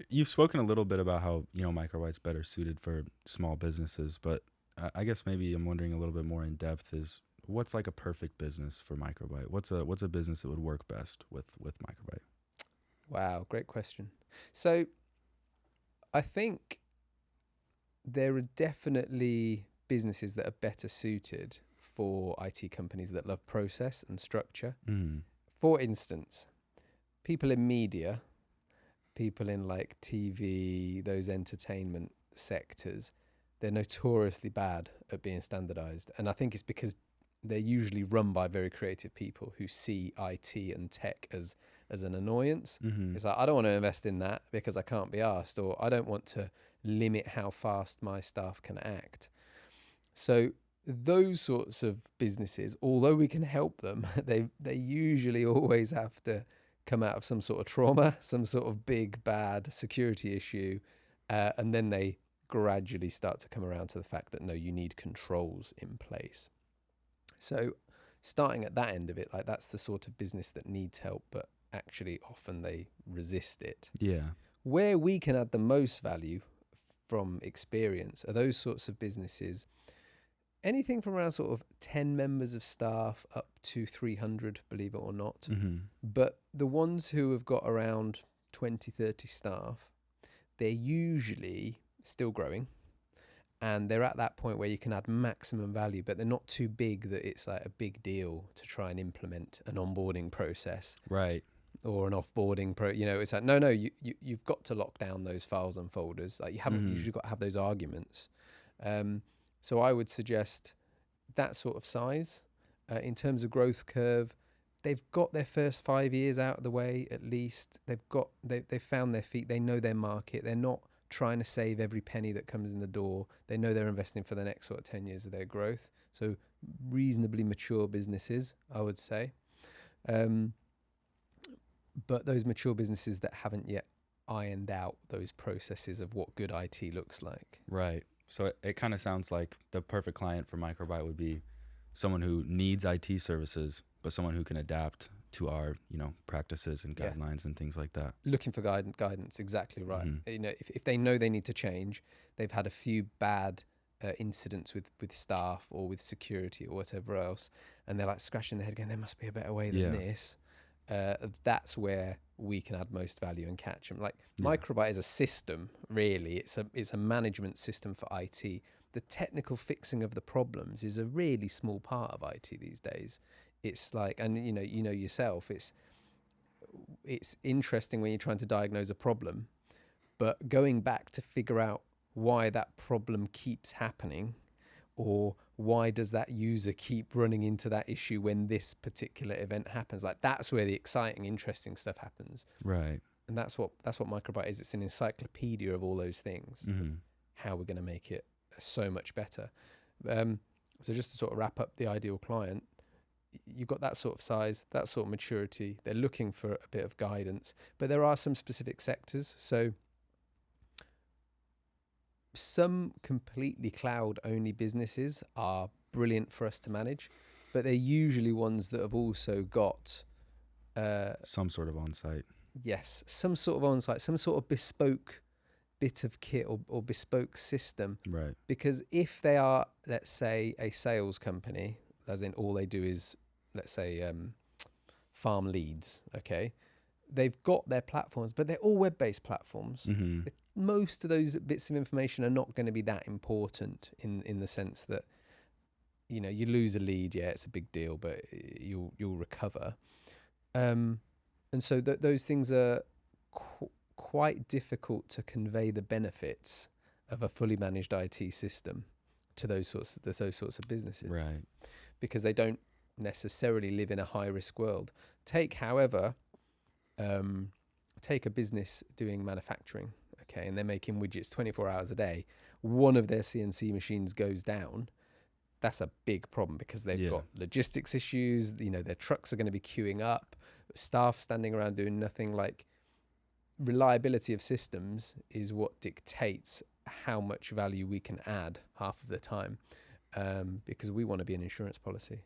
You've spoken a little bit about how, Microbyte's better suited for small businesses, but I guess maybe I'm wondering a little bit more in depth is what's like a perfect business for Microbyte? What's a business that would work best with Microbyte? Wow, great question. So I think there are definitely businesses that are better suited for IT companies that love process and structure. Mm. For instance, people in media, people in like TV, those entertainment sectors, they're notoriously bad at being standardized. And I think it's because they're usually run by very creative people who see IT and tech as an annoyance. Mm-hmm. It's like, I don't want to invest in that because I can't be asked, or I don't want to limit how fast my staff can act. So those sorts of businesses, although we can help them, they usually always have to come out of some sort of trauma, some sort of big bad security issue, and then they gradually start to come around to the fact that no, you need controls in place. So starting at that end of it, like that's the sort of business that needs help, but actually often they resist it. Yeah. Where we can add the most value from experience are those sorts of businesses, anything from around sort of 10 members of staff up to 300, believe it or not. Mm-hmm. But the ones who have got around 20, 30 staff, they're usually still growing, and they're at that point where you can add maximum value, but they're not too big that it's like a big deal to try and implement an onboarding process Right. or an offboarding it's like, no, you've got to lock down those files and folders. Like, you haven't Mm-hmm. usually got to have those arguments. um, so I would suggest that sort of size. In terms of growth curve, they've got their first 5 years out of the way at least. They've found their feet. They know their market. They're not trying to save every penny that comes in the door. They know they're investing for the next sort of 10 years of their growth. So reasonably mature businesses, I would say. Um, but those mature businesses that haven't yet ironed out those processes of what good IT looks like. Right. So it kind of sounds like the perfect client for Microbyte would be someone who needs IT services, but someone who can adapt to our, practices and Yeah, guidelines and things like that. looking for guidance, exactly right. Mm-hmm. If they know they need to change, they've had a few bad incidents with staff or with security or whatever else, and they're like scratching their head again, there must be a better way than Yeah. this. That's where we can add most value and catch them. Like, Yeah. Microbyte is a system, really. It's a management system for IT. The technical fixing of the problems is a really small part of IT these days. It's like, and you know yourself, it's interesting when you're trying to diagnose a problem, but going back to figure out why that problem keeps happening, or why does that user keep running into that issue when this particular event happens, like that's where the exciting, interesting stuff happens. Right. And that's what Microbyte is. It's an encyclopedia of all those things, of Mm-hmm. how we're going to make it so much better. um, so just to sort of wrap up the ideal client, you've got that sort of size, that sort of maturity. They're looking for a bit of guidance, but there are some specific sectors. So some completely cloud only businesses are brilliant for us to manage, but they're usually ones that have also got, uh, Some sort of on-site. yes, some sort of on-site, some sort of bespoke bit of kit, or bespoke system. Right. Because if they are, let's say, a sales company, as in all they do is, let's say, farm leads, okay, they've got their platforms, but they're all web-based platforms. Mm-hmm. Most of those bits of information are not going to be that important, in the sense that, you lose a lead, yeah, it's a big deal, but you'll recover. um, and so those things are quite difficult to convey the benefits of a fully managed IT system to those sorts of businesses, Right. because they don't necessarily live in a high risk world. However, um, take a business doing manufacturing, okay, and they're making widgets 24 hours a day. One of their CNC machines goes down. That's a big problem, because they've Yeah. got logistics issues. Their trucks are going to be queuing up, staff standing around doing nothing. Like, reliability of systems is what dictates how much value we can add half of the time, because we want to be an insurance policy.